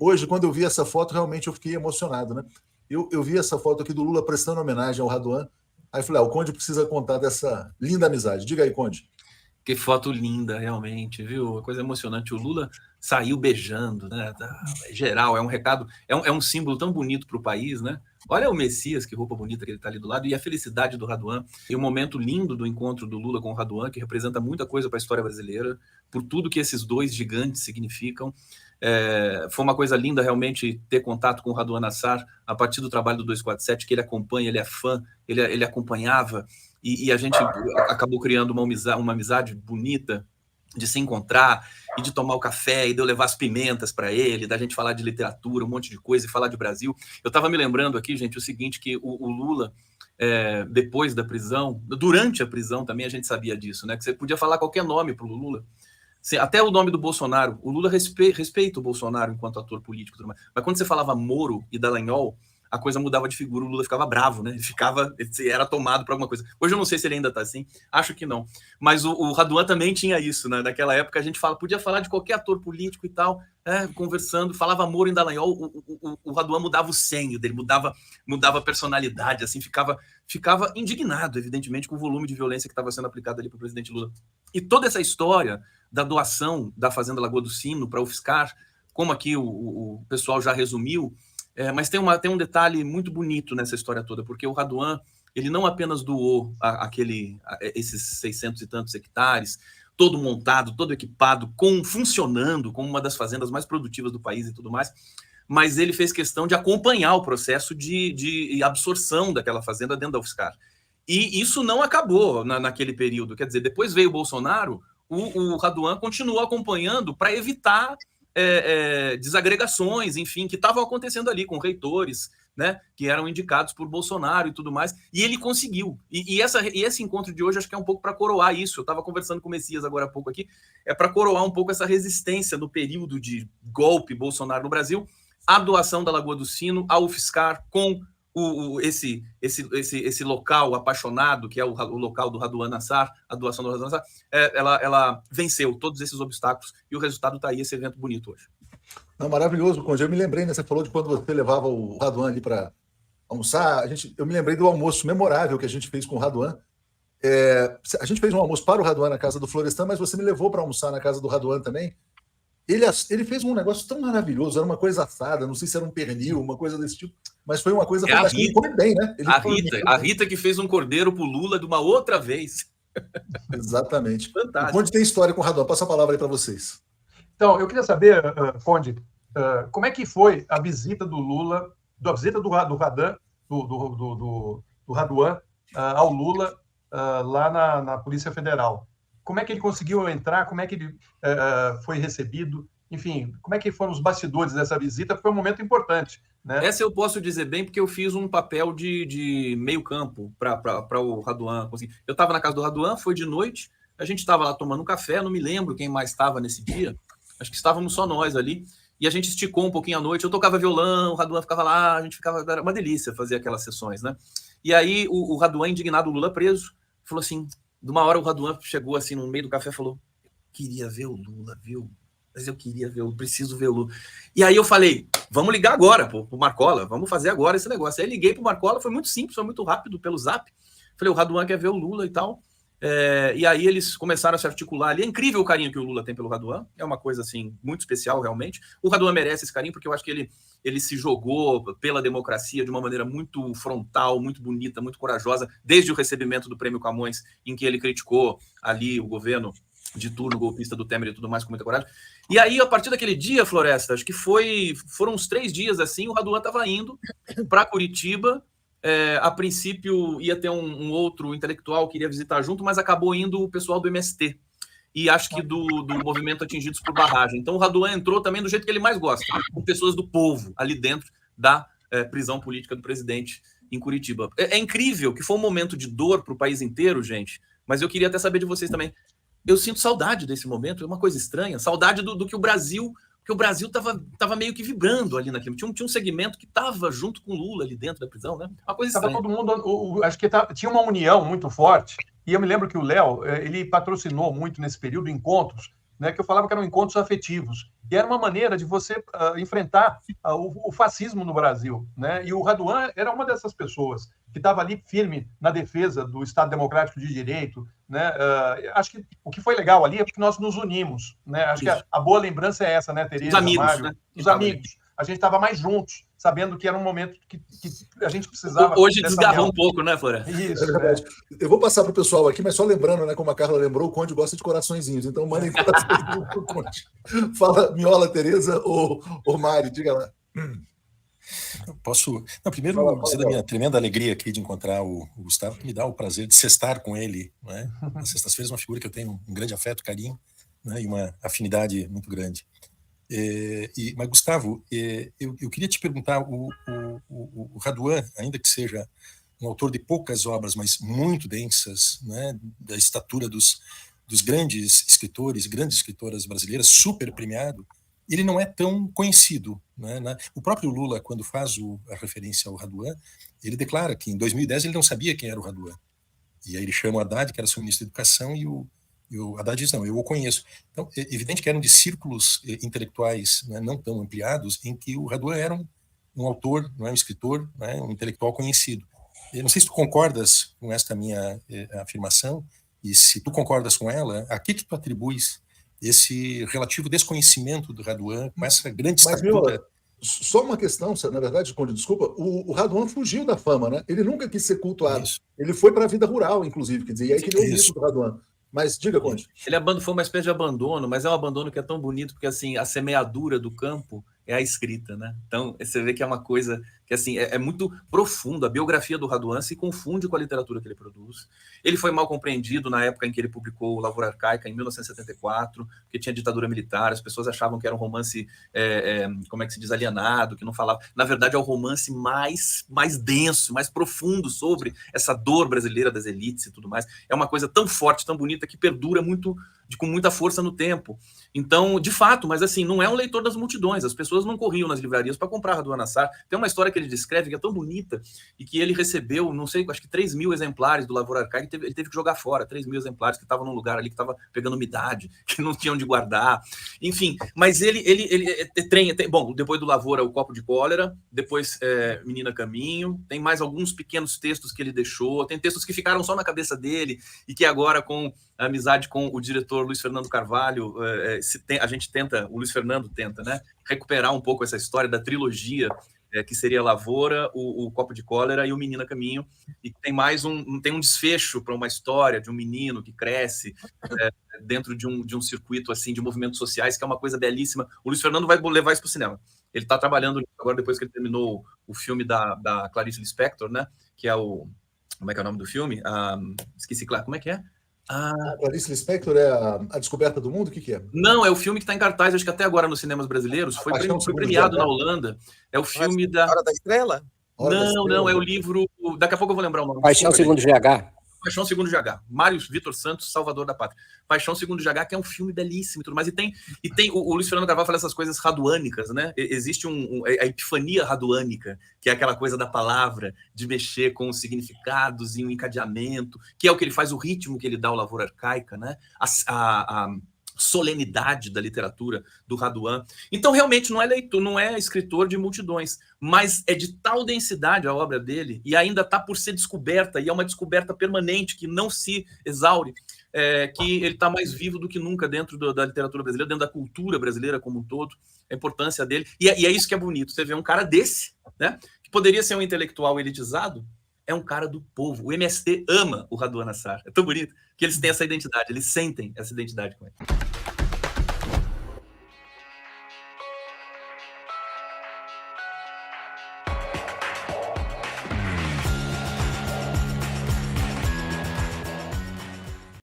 hoje, quando eu vi essa foto, realmente eu fiquei emocionado, né? Eu vi essa foto aqui do Lula prestando homenagem ao Raduan. Aí falei, o Conde precisa contar dessa linda amizade. Diga aí, Conde. Que foto linda, realmente, viu? Uma coisa emocionante. O Lula saiu beijando, né? Geral, é um recado, é um símbolo tão bonito para o país, né? Olha o Messias, que roupa bonita que ele está ali do lado, e a felicidade do Raduan. E o momento lindo do encontro do Lula com o Raduan, que representa muita coisa para a história brasileira, por tudo que esses dois gigantes significam. Foi uma coisa linda realmente ter contato com o Raduan Nassar a partir do trabalho do 247, que ele acompanha, ele é fã, ele acompanhava, e a gente acabou criando uma amizade bonita de se encontrar e de tomar o café e de eu levar as pimentas para ele, da gente falar de literatura, um monte de coisa e falar de Brasil. Eu estava me lembrando aqui, gente, o seguinte, que o Lula, depois da prisão, durante a prisão também a gente sabia disso, né? Que você podia falar qualquer nome para o Lula, até o nome do Bolsonaro. O Lula respeita o Bolsonaro enquanto ator político, mas quando você falava Moro e Dallagnol, a coisa mudava de figura, o Lula ficava bravo, né? Ele era tomado por alguma coisa. Hoje eu não sei se ele ainda tá assim, acho que não. Mas o Raduan também tinha isso, né? Naquela época a gente podia falar de qualquer ator político e tal, conversando, falava Moro em Dallagnol, o Raduan mudava o senho dele, mudava a personalidade, assim, ficava indignado, evidentemente, com o volume de violência que estava sendo aplicado ali para o presidente Lula. E toda essa história da doação da Fazenda Lagoa do Sino para a UFSCar, como aqui o pessoal já resumiu, mas tem um detalhe muito bonito nessa história toda, porque o Raduan, ele não apenas doou esses 600 e tantos hectares, todo montado, todo equipado, funcionando como uma das fazendas mais produtivas do país e tudo mais, mas ele fez questão de acompanhar o processo de absorção daquela fazenda dentro da UFSCar. E isso não acabou naquele período. Quer dizer, depois veio o Bolsonaro, o Raduan continuou acompanhando para evitar desagregações, enfim, que estavam acontecendo ali com reitores, né, que eram indicados por Bolsonaro e tudo mais, e ele conseguiu. E esse encontro de hoje acho que é um pouco para coroar isso. Eu estava conversando com o Messias agora há pouco aqui, para coroar um pouco essa resistência no período de golpe Bolsonaro no Brasil, a doação da Lagoa do Sino, a UFSCar, com esse local apaixonado, que é o local do Raduan Nassar, a doação do Raduan Nassar, ela venceu todos esses obstáculos e o resultado está aí, esse evento bonito hoje. Não, maravilhoso, Conde. Eu me lembrei, né, você falou de quando você levava o Raduan ali para almoçar. Eu me lembrei do almoço memorável que a gente fez com o Raduan. A gente fez um almoço para o Raduan na casa do Florestan, mas você me levou para almoçar na casa do Raduan também. Ele fez um negócio tão maravilhoso, era uma coisa assada, não sei se era um pernil, uma coisa desse tipo, mas foi uma coisa fantástica. Ele come bem, né? A Rita que fez um cordeiro pro Lula de uma outra vez. Exatamente. Fantástico. O Conde tem história com o Raduan. Passa a palavra aí para vocês. Então, eu queria saber, Conde, como é que foi a visita do Lula, a visita do Raduan ao Lula lá na Polícia Federal. Como é que ele conseguiu entrar? Como é que ele foi recebido? Enfim, como é que foram os bastidores dessa visita? Foi um momento importante, né? Essa eu posso dizer bem, porque eu fiz um papel de meio campo para o Raduan conseguir. Eu estava na casa do Raduan, foi de noite, a gente estava lá tomando um café, não me lembro quem mais estava nesse dia, acho que estávamos só nós ali, e a gente esticou um pouquinho à noite, eu tocava violão, o Raduan ficava lá, a gente ficava, era uma delícia fazer aquelas sessões, né? E aí o Raduan, indignado, o Lula preso, falou assim, de uma hora o Raduan chegou assim no meio do café e falou, queria ver o Lula, viu? Mas eu queria ver, eu preciso ver o Lula. E aí eu falei, vamos ligar agora pro Marcola, vamos fazer agora esse negócio. Aí liguei pro Marcola, foi muito simples, foi muito rápido, pelo Zap. Falei, o Raduan quer ver o Lula e tal. E aí eles começaram a se articular ali. É incrível o carinho que o Lula tem pelo Raduan, é uma coisa assim, muito especial realmente. O Raduan merece esse carinho, porque eu acho que ele se jogou pela democracia de uma maneira muito frontal, muito bonita, muito corajosa, desde o recebimento do Prêmio Camões, em que ele criticou ali o governo de turno golpista do Temer e tudo mais com muita coragem. E aí, a partir daquele dia, Floresta, acho que foram uns 3 dias assim, o Raduan estava indo para Curitiba. A princípio ia ter um outro intelectual que iria visitar junto, mas acabou indo o pessoal do MST e acho que do movimento Atingidos por Barragem. Então o Raduan entrou também do jeito que ele mais gosta, com pessoas do povo ali dentro da prisão política do presidente em Curitiba. É incrível que foi um momento de dor para o país inteiro, gente, mas eu queria até saber de vocês também. Eu sinto saudade desse momento, é uma coisa estranha, saudade do que o Brasil estava meio que vibrando ali naquele. Tinha um segmento que estava junto com o Lula ali dentro da prisão, né? Uma coisa estranha. Todo mundo, acho que tinha uma união muito forte, e eu me lembro que o Léo, ele patrocinou muito nesse período encontros né, que eu falava que eram encontros afetivos. E era uma maneira de você enfrentar o fascismo no Brasil, né? E o Raduan era uma dessas pessoas que estava ali firme na defesa do Estado Democrático de Direito, né? Acho que o que foi legal ali é porque nós nos unimos, né? Acho que a boa lembrança é essa, né, Tereza, Os amigos, Mário? né? Os amigos. A gente estava mais juntos, sabendo que era um momento que a gente precisava. Hoje desgarrou um pouco, né, Flora? Isso, É verdade. Eu vou passar para o pessoal aqui, mas só lembrando, né, como a Carla lembrou, o Conde gosta de coraçõezinhos, então mandem coraçõezinhos para o Conde. Fala, Miola, Tereza ou Mari, diga lá. Posso. Não, primeiro, dizer da minha tremenda alegria aqui de encontrar o Gustavo, que me dá o prazer de sextar com ele. Né? Nas sextas-feiras, uma figura que eu tenho um grande afeto, carinho, né? E uma afinidade muito grande. Mas, Gustavo, eu queria te perguntar: o Raduan, ainda que seja um autor de poucas obras, mas muito densas, né? Da estatura dos grandes escritores, grandes escritoras brasileiras, super premiado, ele não é tão conhecido. Né? O próprio Lula, quando faz a referência ao Raduan, ele declara que em 2010 ele não sabia quem era o Raduan. E aí ele chama o Haddad, que era seu ministro da Educação, e o Haddad diz, não, eu o conheço. Então, é evidente que eram de círculos intelectuais, né, não tão ampliados, em que o Raduan era um autor, não é, um escritor, né, um intelectual conhecido. Eu não sei se tu concordas com esta minha afirmação, e se tu concordas com ela, a que tu atribuis esse relativo desconhecimento do Raduan, com essa grande estatura. Só uma questão, na verdade, Conde, desculpa, o Raduan fugiu da fama, né? Ele nunca quis ser cultuado. Isso. Ele foi para a vida rural, inclusive, quer dizer, e aí que deu o mito do Raduan. Mas diga, Conde. Ele foi uma espécie de abandono, mas é um abandono que é tão bonito, porque assim, a semeadura do campo é a escrita, né? Então, você vê que é uma coisa que assim é muito profunda. A biografia do Raduan se confunde com a literatura que ele produz. Ele foi mal compreendido na época em que ele publicou Lavoura Arcaica, em 1974, porque tinha ditadura militar, as pessoas achavam que era um romance, como é que se diz, alienado, que não falava. Na verdade, é o romance mais denso, mais profundo sobre essa dor brasileira das elites e tudo mais. É uma coisa tão forte, tão bonita, que perdura com muita força no tempo. Então, de fato, mas assim, não é um leitor das multidões. As pessoas não corriam nas livrarias para comprar Raduan Nassar. Tem uma história que ele descreve que é tão bonita e que ele recebeu, não sei, acho que 3.000 exemplares do Lavoura Arcaica, ele teve que jogar fora 3.000 exemplares que estavam num lugar ali que estava pegando umidade, que não tinham onde guardar. Enfim, mas ele bom, depois do Lavoura, O Copo de Cólera, depois Menina Caminho, tem mais alguns pequenos textos que ele deixou, tem textos que ficaram só na cabeça dele e que agora, com a amizade com o diretor Luiz Fernando Carvalho, a gente tenta, o Luiz Fernando tenta, né, recuperar um pouco essa história da trilogia, que seria Lavoura, o Copo de Cólera e o Menina Caminho, e tem tem um desfecho para uma história de um menino que cresce dentro de um circuito assim de movimentos sociais, que é uma coisa belíssima. O Luiz Fernando vai levar isso para o cinema. Ele está trabalhando agora, depois que ele terminou o filme da Clarice Lispector, né, que é como é que é o nome do filme? Esqueci, como é que é? A Clarice Lispector é a Descoberta do Mundo? O que é? Não, é o filme que está em cartaz, acho que até agora nos cinemas brasileiros. Foi premiado na Holanda. É o filme da... Hora da Estrela? Não, é o livro... Daqui a pouco eu vou lembrar o nome. Paixão segundo GH. Paixão segundo GH. Mário Vitor Santos, Salvador da Pátria. Paixão segundo GH, que é um filme belíssimo e tudo mais. E tem o Luiz Fernando Carvalho fala essas coisas raduânicas, né? Existe a epifania raduânica, que é aquela coisa da palavra, de mexer com os significados e um encadeamento, que é o que ele faz, o ritmo que ele dá ao Lavoura Arcaica, né? A solenidade da literatura do Raduan. Então, realmente, não é leitor, não é escritor de multidões, mas é de tal densidade a obra dele, e ainda está por ser descoberta, e é uma descoberta permanente, que não se exaure, que ele está mais vivo do que nunca dentro da literatura brasileira, dentro da cultura brasileira como um todo, a importância dele. E é isso que é bonito, você vê um cara desse, né, que poderia ser um intelectual elitizado, é um cara do povo. O MST ama o Raduan Nassar. É tão bonito que eles têm essa identidade, eles sentem essa identidade com ele.